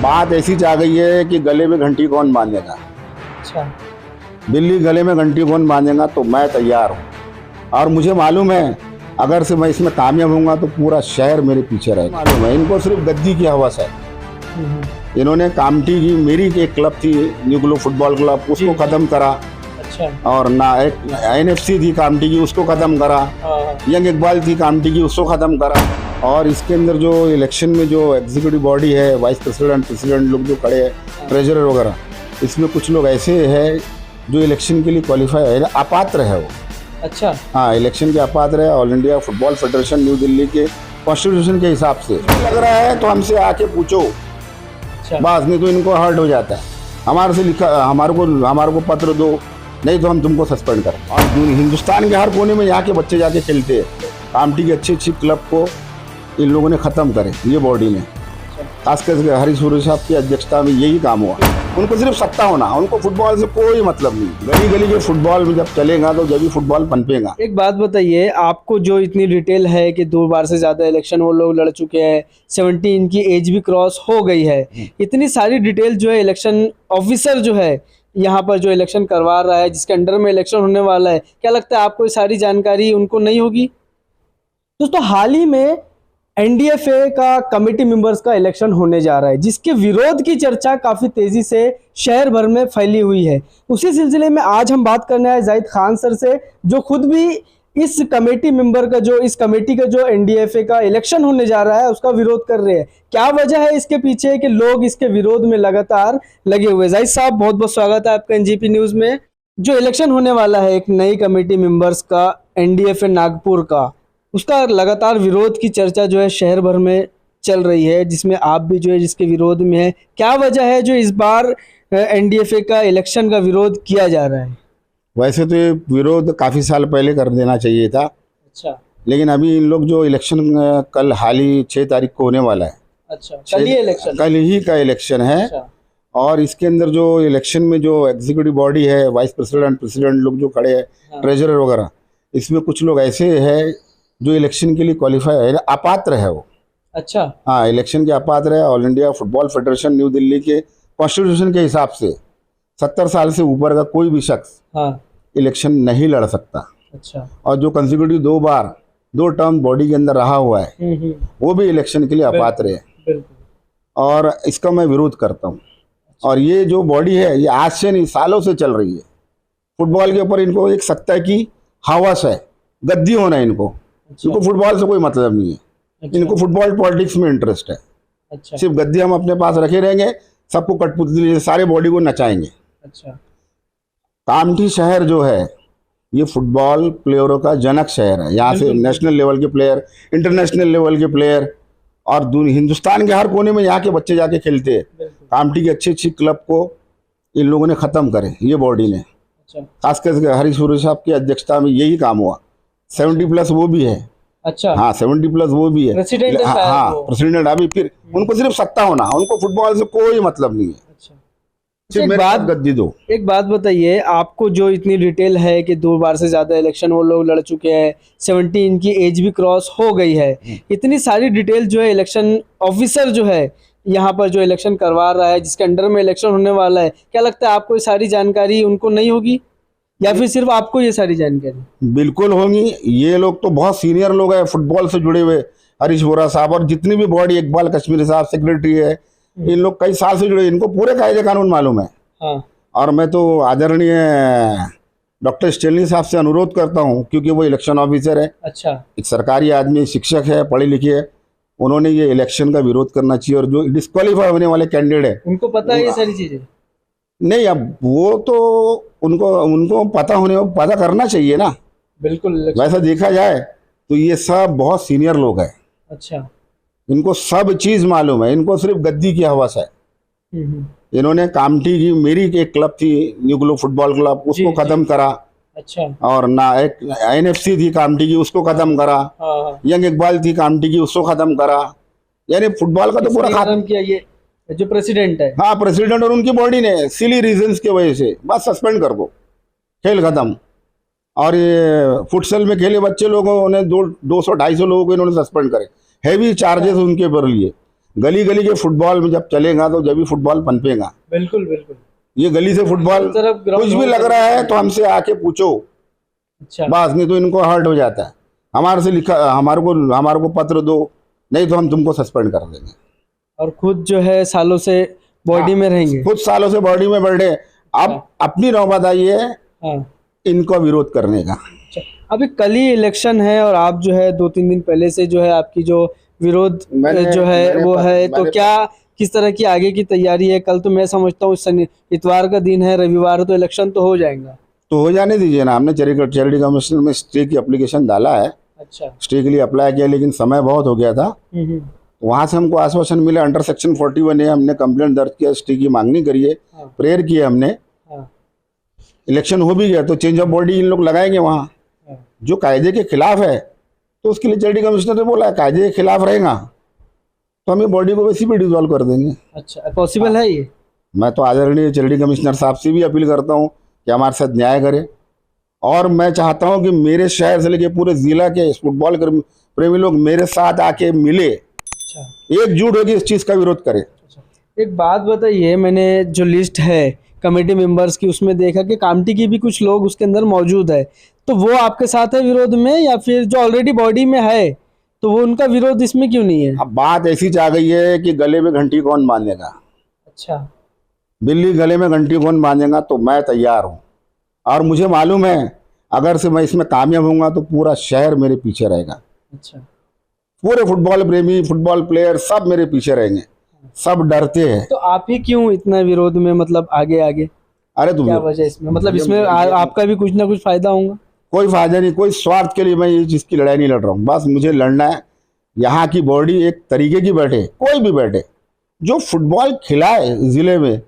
बात ऐसी जा गई है कि गले में घंटी कौन बांधेगा। अच्छा। दिल्ली गले में घंटी कौन बांधेगा तो मैं तैयार हूँ, और मुझे मालूम है अगर से मैं इसमें कामयाब होऊंगा तो पूरा शहर मेरे पीछे रहेगा। मालूम है इनको सिर्फ गद्दी की हवस है। इन्होंने कामठी की, मेरी एक क्लब थी न्यू ग्लो फुटबॉल क्लब, उसको खत्म करा। अच्छा। और ना एक एनएफसी थी कामठी की, उसको खत्म करा। यंग इकबाल थी कामठी की, उसको खत्म करा। और इसके अंदर जो इलेक्शन में जो एग्जीक्यूटिव बॉडी है, वाइस प्रेसिडेंट, प्रेसिडेंट लोग जो खड़े हैं, ट्रेजरर वगैरह, इसमें कुछ लोग ऐसे हैं जो इलेक्शन के लिए क्वालिफाई है, अपात्र है वो। अच्छा। हाँ, इलेक्शन के अपात्र है। All India football federation new Delhi के कॉन्स्टिट्यूशन के हिसाब से लग रहा है तो हमसे आके पूछो। अच्छा। बस, नहीं तो इनको हर्ट हो जाता है। हमारे से लिखा, हमारे को पत्र दो, नहीं तो हम तुमको सस्पेंड कर। और हिंदुस्तान के हर कोने में यहाँ के बच्चे जाके खेलते हैं। कामठी की अच्छी अच्छी क्लब को इन लोगों ने ख़त्म करे, ये बॉडी ने। खासकर हरीश सूरी साहब की अध्यक्षता में यही काम हुआ। उनको सिर्फ सत्ता होना, उनको फुटबॉल से कोई मतलब नहीं। गली गली के फुटबॉल में जब चलेगा तो जब भी फुटबॉल पनपेगा। एक बात बताइए, आपको जो इतनी डिटेल है कि 2 बार से ज़्यादा इलेक्शन वो लोग लड़ चुके हैं, 70 इनकी एज भी क्रॉस हो गई है, इतनी सारी डिटेल जो है इलेक्शन ऑफिसर जो है यहाँ पर जो इलेक्शन करवा रहा है, जिसके अंडर में इलेक्शन होने वाला है, क्या लगता है आपको ये सारी जानकारी उनको नहीं होगी? दोस्तों, हाल ही में एनडीएफए का कमेटी मेंबर्स का इलेक्शन होने जा रहा है, जिसके विरोध की चर्चा काफी तेजी से शहर भर में फैली हुई है। उसी सिलसिले में आज हम बात करने आए जाहिद खान सर से, जो खुद भी इस कमेटी मेंबर का, जो इस कमेटी का जो एनडीएफए का इलेक्शन होने जा रहा है उसका विरोध कर रहे हैं। क्या वजह है इसके पीछे कि लोग इसके विरोध में लगातार लगे हुए? जाहिद साहब, बहुत बहुत स्वागत है आपका एनजीपी न्यूज में। जो इलेक्शन होने वाला है एक नई कमेटी मेंबर्स का एनडीएफए नागपुर का, उसका लगातार विरोध की चर्चा जो है शहर भर में चल रही है, जिसमें आप भी जो है जिसके विरोध में है। क्या वजह है जो इस बार एनडीएफए का इलेक्शन का विरोध किया जा रहा है? वैसे तो ये विरोध काफ़ी साल पहले कर देना चाहिए था। अच्छा। लेकिन अभी इन लोग जो इलेक्शन कल हाल ही 6 तारीख को होने वाला है। अच्छा, कल ही इलेक्शन? कल ही का इलेक्शन है। अच्छा। और इसके अंदर जो इलेक्शन में जो एग्जीक्यूटिव बॉडी है, वाइस प्रेसिडेंट, प्रेसिडेंट लोग जो खड़े हैं, ट्रेजरर वगैरह, इसमें कुछ लोग ऐसे हैं जो इलेक्शन के लिए क्वालिफाई है, अपात्र है वो। अच्छा। हाँ, इलेक्शन के अपात्र है। All India football federation new Delhi के कॉन्स्टिट्यूशन के हिसाब से 70 साल से ऊपर का कोई भी शख्स इलेक्शन नहीं लड़ सकता। अच्छा। और जो कंसेक्यूटिव 2 बार 2 टर्म बॉडी के अंदर रहा हुआ है, वो भी इलेक्शन के लिए अपात्र है। और इसका मैं विरोध करता हूँ। और ये जो बॉडी है, ये आज से नहीं, सालों से चल रही है। फुटबॉल के ऊपर इनको एक सत्ता की हवस है, गद्दी होना है इनको। इनको फुटबॉल से कोई मतलब नहीं है। इनको फुटबॉल पॉलिटिक्स में इंटरेस्ट है। अच्छा। सिर्फ गद्दी हम अपने पास रखे रहेंगे, सबको कठपुतली, सारे बॉडी को नचाएंगे। अच्छा। कामठी शहर जो है ये फुटबॉल प्लेयरों का जनक शहर है। यहाँ से नेशनल लेवल के प्लेयर, इंटरनेशनल लेवल के प्लेयर, और हिंदुस्तान के हर कोने में यहाँ के बच्चे जाके खेलते हैं। कामठी की अच्छी अच्छी क्लब को इन लोगों ने ख़त्म करे, ये बॉडी ने। खासकर हरीश सूरी साहब की अध्यक्षता में यही काम हुआ। 70+ वो भी है। अच्छा। हाँ, 70+ वो भी है, प्रेसिडेंट। हाँ, प्रेसिडेंट। अभी फिर उनको सिर्फ सत्ता होना, उनको फुटबॉल से कोई मतलब नहीं है। एक बात बताइए, आपको जो इतनी डिटेल है कि 2 बार से ज्यादा इलेक्शन वो लोग लड़ चुके हैं, 70 इनकी एज भी क्रॉस हो गई है, इतनी सारी डिटेल जो है इलेक्शन ऑफिसर जो है यहाँ पर जो इलेक्शन करवा रहा है, जिसके अंडर में इलेक्शन होने वाला है, क्या लगता है आपको ये सारी जानकारी उनको नहीं होगी, या फिर सिर्फ आपको ये सारी जानकारी? बिल्कुल होंगी। ये लोग तो बहुत सीनियर लोग हैं फुटबॉल से जुड़े हुए। हरीश वोरा साहब और जितनी भी बॉडी, इकबाल कश्मीरी साहब सेक्रेटरी है, इन लोग कई साल से जुड़े, इनको पूरे कायदे कानून मालूम है। हाँ। और मैं तो आदरणीय डॉक्टर स्टेनली साहब से अनुरोध करता हूं, क्योंकि वो इलेक्शन ऑफिसर है। अच्छा। एक सरकारी आदमी, शिक्षक है, पढ़े लिखे है, उन्होंने ये इलेक्शन का विरोध करना चाहिए। और जो डिस्क्वालीफाई होने वाले कैंडिडेट है, उनको पता है ये सारी चीजें? नहीं, अब वो तो उनको पता करना चाहिए ना। बिल्कुल। वैसा देखा जाए तो ये सब बहुत सीनियर लोग हैं। अच्छा। इनको सब चीज मालूम है, इनको सिर्फ गद्दी की हवस है। इन्होंने कामठी की, मेरी एक क्लब थी न्यू ग्लो फुटबॉल क्लब, उसको खत्म करा। अच्छा। और ना एक एनएफसी थी कामठी की, उसको खत्म करा। यंग इकबाल थी कामठी की, उसको खत्म करा। यानी फुटबॉल का तो पूरा खत्म किया ये जो प्रेसिडेंट है। हाँ, प्रेसिडेंट और उनकी बॉडी ने सिली रीजंस की वजह से बस सस्पेंड कर दो, खेल खत्म। और ये फुटसल में खेले बच्चे लोगों ने 200-250 लोगों को इन्होंने सस्पेंड करे, हैवी चार्जेस उनके ऊपर लिए। गली गली के फुटबॉल में जब चलेगा तो जब भी फुटबॉल पनपेगा। बिल्कुल बिल्कुल। ये गली से फुटबॉल हर तरफ ground कुछ भी लग रहा है तो हमसे आके पूछो, अच्छा बस, नहीं तो इनको हर्ट हो जाता है। हमारे से लिखा, हमारे को पत्र दो, नहीं तो हम तुमको सस्पेंड कर देंगे। और खुद जो है सालों से बॉडी में रहेंगे। कुछ सालों से बॉडी में बैठे, अब अपनी नौबत आई है हाँ इनको विरोध करने का। अच्छा, अभी कल ही इलेक्शन है और आप जो है 2-3 दिन पहले से जो है आपकी जो विरोध जो है वो है, तो क्या किस तरह की आगे की तैयारी है? कल तो मैं समझता हूँ इतवार का दिन है, रविवार तो इलेक्शन तो हो जाएगा। तो हो जाने दीजिए ना, हमने चैरिटी कमिश्नर में स्टे की एप्लीकेशन डाला है, अच्छा स्टे के लिए अप्लाई किया, लेकिन समय बहुत हो गया था। वहाँ से हमको आश्वासन मिला, अंडर सेक्शन 41 है, हमने कंप्लेंट दर्ज किया, स्टे की मांगनी करी है, हाँ। प्रेयर किया हमने, हाँ। इलेक्शन हो भी गया तो चेंज ऑफ बॉडी इन लोग लगाएंगे वहाँ। हाँ। जो कायदे के खिलाफ है तो उसके लिए चैरिटी कमिश्नर ने बोला कायदे के खिलाफ रहेगा तो हम ये बॉडी को वैसे भी डिसॉल्व कर देंगे। अच्छा, पॉसिबल है ये? मैं तो आदरणीय चैरिटी कमिश्नर साहब से भी अपील करता हूँ कि हमारे साथ न्याय करें, और मैं चाहता हूँ कि मेरे शहर से लेके पूरे जिला के फुटबॉल प्रेमी लोग मेरे साथ आके मिले, अच्छा एकजुट होकर इस चीज़ का विरोध करें। अच्छा, एक बात बताइए, मैंने जो लिस्ट है कमेटी मेंबर्स की उसमें देखा कि कामटी की भी कुछ लोग उसके अंदर मौजूद है, तो वो आपके साथ है विरोध में, या फिर जो ऑलरेडी बॉडी में है तो वो उनका विरोध इसमें क्यों नहीं है? अब बात ऐसी आ गई है कि गले में घंटी कौन बांधेगा। अच्छा, बिल्ली गले में घंटी कौन बांधेगा, तो मैं तैयार हूँ, और मुझे मालूम है अगर से मैं इसमें कामयाब होऊंगा तो पूरा शहर मेरे पीछे रहेगा। अच्छा, पूरे फुटबॉल प्रेमी, फुटबॉल प्लेयर सब मेरे पीछे रहेंगे, सब डरते हैं। तो आप ही क्यों इतना विरोध में, मतलब आगे आगे अरे तुम क्या वजह इसमें, मतलब इसमें आपका भी कुछ ना कुछ फायदा होगा? कोई फायदा नहीं, कोई स्वार्थ के लिए मैं ये चीज़ की लड़ाई नहीं लड़ रहा हूँ, बस मुझे लड़ना है। यहाँ की बॉडी एक तरीके की बैठे, कोई भी बैठे, जो फुटबॉल खिलाए, जिले में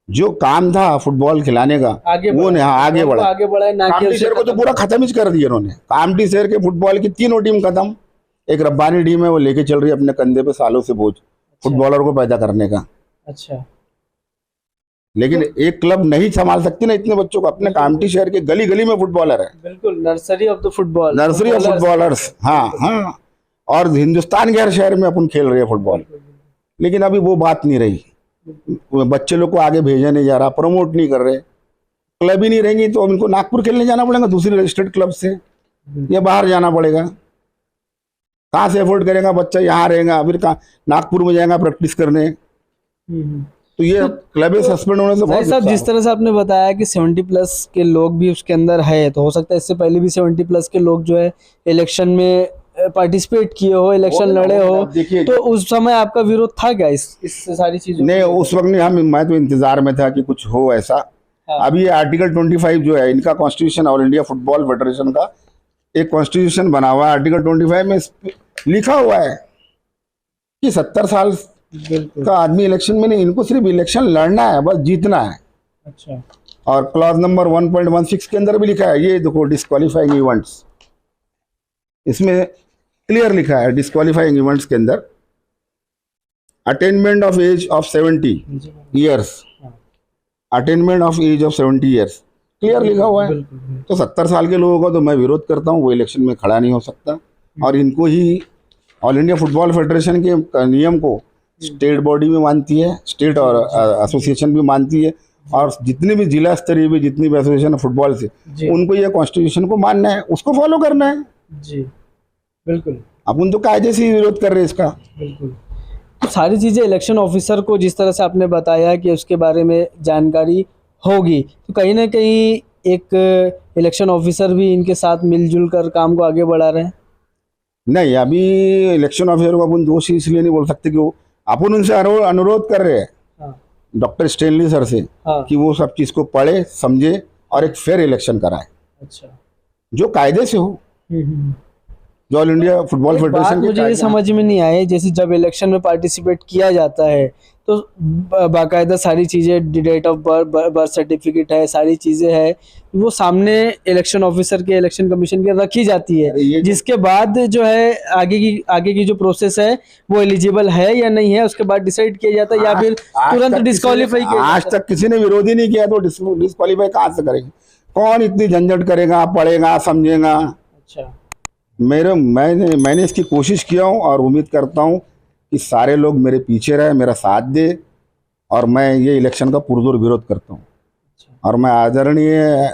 जो काम था फुटबॉल खिलाने का आगे वो नहीं, हाँ आगे बढ़ा, आगे बढ़ा है ना। कामटी शहर को तो पूरा खत्म ही कर दिया उन्होंने। कामटी शहर के फुटबॉल की 3 टीम खत्म, एक रब्बानी टीम है वो लेके चल रही है अपने कंधे पे सालों से बोझ फुटबॉलर को पैदा करने का। अच्छा, लेकिन एक क्लब नहीं संभाल सकती ना इतने बच्चों को। अपने कामटी शहर के गली गली में फुटबॉलर है, बिल्कुल nursery of the football, nursery of footballers. हाँ हाँ, और हिंदुस्तान के हर शहर में अपन खेल रहे हैं फुटबॉल, लेकिन अभी वो बात नहीं रही। बच्चे लोग को आगे भेजा नहीं जा रहा, प्रमोट नहीं कर रहे, क्लब ही नहीं रहेंगी तो इनको नागपुर खेलने जाना पड़ेगा दूसरी रजिस्टर्ड क्लब से, या बाहर जाना पड़ेगा। कहाँ से अफोर्ड करेगा बच्चा, यहाँ रहेगा फिर कहाँ नागपुर में जाएगा प्रैक्टिस करने। तो ये क्लबें सस्पेंड होने से बहुत साहब, जिस तरह से आपने बताया कि 70+ के लोग भी उसके अंदर है, तो हो सकता है इससे पहले भी 70+ के लोग जो है इलेक्शन में पार्टिसिपेट किए हो, इलेक्शन लड़े हो, तो उस समय आपका विरोध था क्या इस सारी चीजों? नहीं, उस वक्त नहीं, मैं तो इंतजार में था कि कुछ हो ऐसा। हाँ। अभी ये आर्टिकल 25 जो है इनका constitution, all India football federation का एक कॉन्स्टिट्यूशन बना हुआ है, आर्टिकल 25 में लिखा हुआ है कि 70 साल का आदमी इलेक्शन में नहीं, इनको सिर्फ इलेक्शन लड़ना है, बस जीतना है। अच्छा, और क्लॉज नंबर 1.16 के अंदर भी लिखा है, ये देखो डिस्क्वालीफाइंग इवेंट्स, इसमें क्लियर लिखा है डिस्क्वालीफाइंग इवेंट्स के अंदर attainment of age of 70 years, attainment of age of 70 years clear लिखा हुआ है। तो 70 साल के लोगों का तो मैं विरोध करता हूँ, वो इलेक्शन में खड़ा नहीं हो सकता। और इनको ही ऑल इंडिया फुटबॉल फेडरेशन के नियम को स्टेट बॉडी भी मानती है, स्टेट और एसोसिएशन भी मानती है, और जितने भी जिला स्तरीय भी जितनी भी एसोसिएशन है फुटबॉल से, उनको ये कॉन्स्टिट्यूशन को मानना है, उसको फॉलो करना है। जी बिल्कुल, अपन तो कायदे से ही विरोध कर रहे हैं इसका। बिल्कुल, तो सारी चीज़ें इलेक्शन ऑफिसर को जिस तरह से आपने बताया कि उसके बारे में जानकारी होगी, तो कहीं ना कहीं एक इलेक्शन ऑफिसर भी इनके साथ मिलजुल कर काम को आगे बढ़ा रहे हैं। नहीं, अभी इलेक्शन ऑफिसर को अपन दोषी इसलिए नहीं बोल सकते कि वो, अपन उनसे अनुरोध कर रहे हैं डॉक्टर स्टेनली सर से कि वो सब चीज़ को पढ़े, समझे और एक फेयर इलेक्शन कराए। अच्छा, जो कायदे से हो, जो ऑल इंडिया फुटबॉल फेडरेशन। मुझे ये समझ में नहीं आए, जैसे जब इलेक्शन में पार्टिसिपेट किया जाता है तो बाकायदा सारी चीज़ें, डेट ऑफ बर्थ सर्टिफिकेट है, सारी चीज़ें है, वो सामने इलेक्शन ऑफिसर के, इलेक्शन कमीशन के रखी जाती है, जिसके बाद जो है आगे की जो प्रोसेस है वो एलिजिबल है या नहीं है, उसके बाद डिसाइड किया जाता है, या फिर तुरंत डिस्क्वालीफाई किया। आज तक किसी ने विरोध ही नहीं किया, तो डिस्क्वालीफाई कहाँ से करेंगे? कौन इतनी झंझट करेगा, पढ़ेगा, समझेगा? अच्छा, मैंने इसकी कोशिश किया हूँ और उम्मीद करता हूँ कि सारे लोग मेरे पीछे रहे, मेरा साथ दे, और मैं ये इलेक्शन का पुरजोर विरोध करता हूँ। और मैं आदरणीय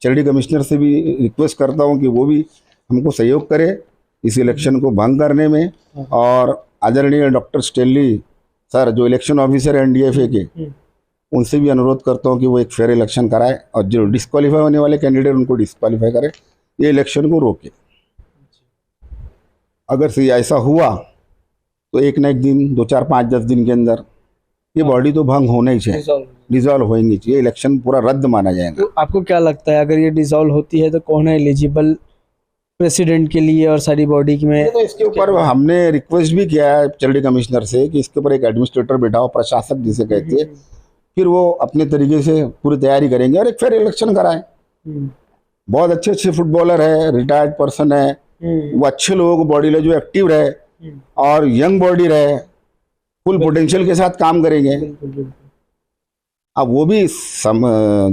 चैरिटी कमिश्नर से भी रिक्वेस्ट करता हूँ कि वो भी हमको सहयोग करे इस इलेक्शन को भंग करने में। और आदरणीय डॉक्टर स्टेनली सर जो इलेक्शन ऑफिसर है NDFA के, उनसे भी अनुरोध करता हूँ कि वो एक फेयर इलेक्शन कराए, और जो डिस्क्वालीफाई होने वाले कैंडिडेट उनको डिस्क्वालीफाई करे, ये इलेक्शन को रोके। अगर से ऐसा हुआ तो एक ना एक दिन, 2, 4, 5, 10 दिन के अंदर ये बॉडी तो भंग होना ही चाहिए, डिसॉल्व होएंगी चाहिए, इलेक्शन पूरा रद्द माना जाएगा। तो आपको क्या लगता है अगर ये डिसॉल्व होती है तो कौन है एलिजिबल प्रेसिडेंट के लिए और सारी बॉडी में? तो इसके ऊपर हमने रिक्वेस्ट भी किया है चैरिटी कमिश्नर से कि इसके ऊपर एक एडमिनिस्ट्रेटर बैठा हो, प्रशासक जिसे कहते हैं, फिर वो अपने तरीके से पूरी तैयारी करेंगे और एक फेयर इलेक्शन कराएं। बहुत अच्छे अच्छे फुटबॉलर है, रिटायर्ड पर्सन है, वो अच्छे लोगों को बॉडी ले जो एक्टिव रहे और यंग बॉडी रहे, फुल पोटेंशियल के साथ काम करेंगे। अब वो भी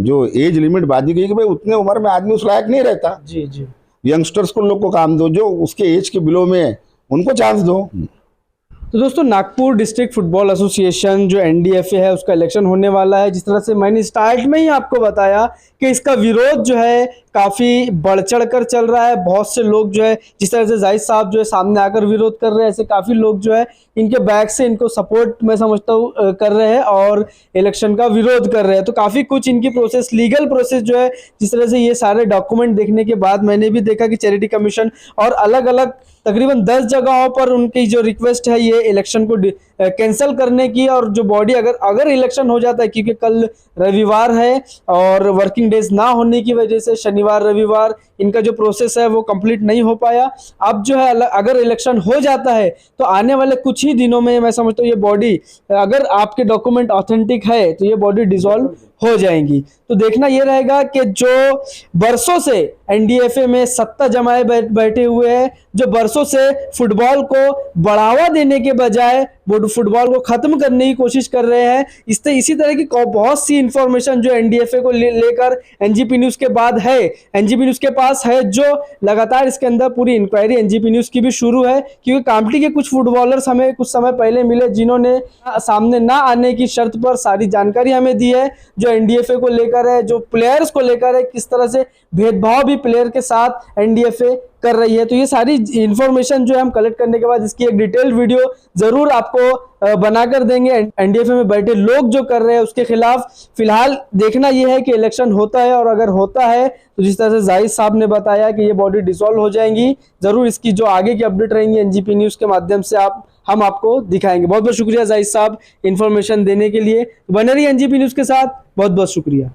जो एज लिमिट बात की कि भाई उतने उम्र में आदमी उस लायक नहीं रहता। जी जी, यंगस्टर्स को लोग को काम दो, जो उसके एज के बिलो में है उनको चांस दो। तो दोस्तों नागपुर डिस्ट्रिक्ट फुटबॉल एसोसिएशन जो NDFA है उसका इलेक्शन होने वाला है। जिस तरह से मैंने स्टार्ट में ही आपको बताया कि इसका विरोध जो है काफ़ी बढ़ चढ़ कर चल रहा है। बहुत से लोग जो है, जिस तरह से जाहिद साहब जो है सामने आकर विरोध कर रहे हैं, ऐसे काफ़ी लोग जो है इनके बैक से इनको सपोर्ट मैं समझता हूँ कर रहे हैं और इलेक्शन का विरोध कर रहे हैं। तो काफ़ी कुछ इनकी प्रोसेस, लीगल प्रोसेस जो है, जिस तरह से ये सारे डॉक्यूमेंट देखने के बाद मैंने भी देखा कि चैरिटी कमीशन और अलग अलग तकरीबन 10 जगहों पर उनकी जो रिक्वेस्ट है ये इलेक्शन को कैंसिल करने की, और जो बॉडी अगर इलेक्शन हो जाता है, क्योंकि कल रविवार है और वर्किंग डेज ना होने की वजह से शनिवार रविवार इनका जो प्रोसेस है वो कंप्लीट नहीं हो पाया। अब जो है अगर इलेक्शन हो जाता है तो आने वाले कुछ ही दिनों में मैं समझता हूँ ये बॉडी, अगर आपके डॉक्यूमेंट ऑथेंटिक है तो ये बॉडी डिसॉल्व हो जाएंगी। तो देखना ये रहेगा कि जो बरसों से NDFA में सत्ता जमाए बैठे हुए हैं, जो बरसों से फुटबॉल को बढ़ावा देने के बजाय फुटबॉल को खत्म करने की कोशिश कर रहे हैं, इसी तरह की बहुत सी इंफॉर्मेशन जो NDFA को लेकर NGP न्यूज़ के बाद है, NGP न्यूज़ के पास है, जो लगातार इसके अंदर पूरी इंक्वायरी NGP न्यूज़ की भी शुरू है। क्योंकि कामटी के कुछ फुटबॉलर्स हमें कुछ समय पहले मिले जिन्होंने सामने ना आने की शर्त पर सारी जानकारी हमें दी है, जो NDFA को लेकर है, जो प्लेयर्स को लेकर है, किस तरह से भेदभाव भी प्लेयर के साथ NDFA कर रही है। तो ये सारी इंफॉर्मेशन जो है हम कलेक्ट करने के बाद इसकी एक डिटेल्ड वीडियो जरूर आपको बनाकर देंगे। NDFA में बैठे लोग जो कर रहे हैं उसके खिलाफ फिलहाल देखना यह है कि इलेक्शन होता है, और अगर होता है तो जिस तरह से जाहिद साहब ने बताया कि ये बॉडी डिसॉल्व हो जाएंगी, जरूर इसकी जो आगे की अपडेट रहेंगी NGP न्यूज़ के माध्यम से हम आपको दिखाएंगे। बहुत बहुत शुक्रिया जाहिद साहब इन्फॉर्मेशन देने के लिए। बने रहिए NGP न्यूज़ के साथ, बहुत बहुत शुक्रिया।